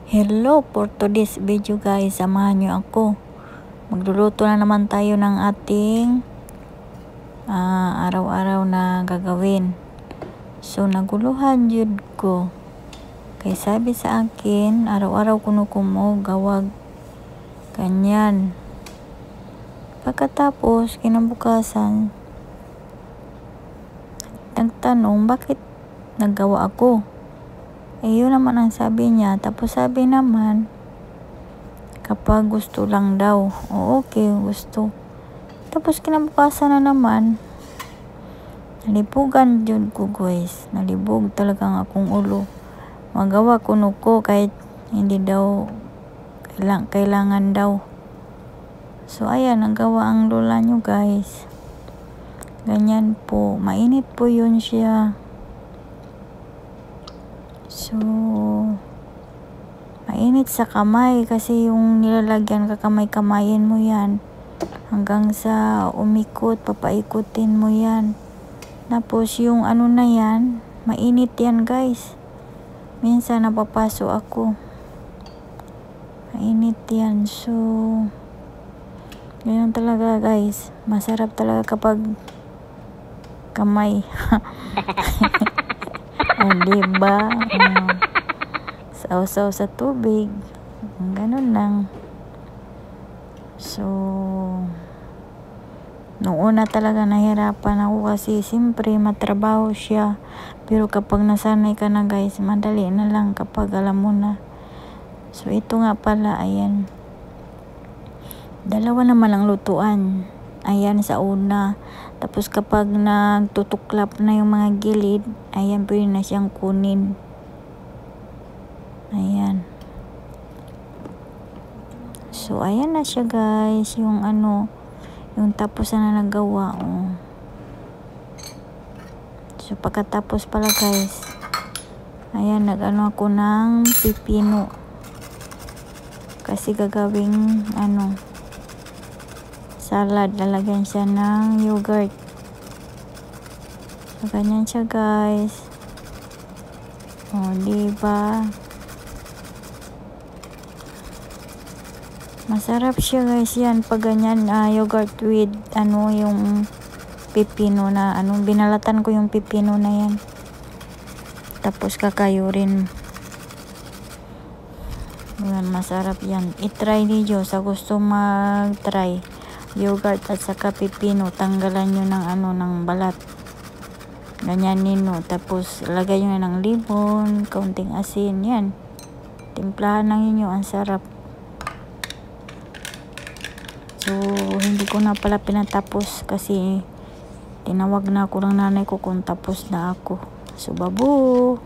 Hello, for today's video guys, samahan nyo ako. Magluluto na naman tayo ng ating araw-araw na gagawin. So naguluhan jud ko. Kay sabi sa akin, araw-araw kuno mo gawag kanyan. Pagkatapos kinabukasan, nagtanong bakit naggawa ako. Yun naman ang sabi niya. Tapos sabi naman, kapag gusto lang daw. O okay, gusto. Tapos kinabukasan na naman, nalibugan yun ko guys. Nalibog talagang akong ulo. Magawa kuno ko kahit hindi daw kailangan daw. So ayan, nagawa ang lola nyo guys. Ganyan po. Mainit po yun siya. So, mainit sa kamay kasi yung nilalagyan kakamay-kamayin mo yan hanggang sa umikot, papaikutin mo yan. Tapos yung ano na yan, mainit yan guys. Minsan napapaso ako. Mainit yan. So, ganyan talaga guys. Masarap talaga kapag kamay. Diba? Sausaw sa tubig. Ganun lang. So, noong una talaga nahirapan ako kasi siyempre matrabaho siya. Pero kapag nasanay ka na guys, madali na lang kapag alam mo na. So, ito nga pala, ayan. Dalawa naman ang lutuan. Ayan sa una. Tapos kapag nagtutuklap na yung mga gilid, ayan pwede na siyang kunin. Ayan. So ayan na siya guys, yung ano, yung tapos na nagawa. Oh. So pagkatapos pala guys, ayan nag-ano ako ng pipino. Kasi gagawing ano, salad, lalagyan siya ng yogurt. So, ganyan siya guys. O, diba? Masarap siya guys yan pag ganyan, yogurt with ano, yung pipino na ano, binalatan ko yung pipino na yan. Tapos kakayurin. Yan, masarap yan. I-try niyo sa gusto mag-try. Yogurt at saka pipino, tanggalan nyo ng ano, ng balat. Ganyan nino. Tapos lagay nyo ng limon, kaunting asin, yan. Timplahan lang yun, ang sarap. So hindi ko na pala pinatapos kasi tinawag na ako ng nanay ko kung tapos na ako. So babu.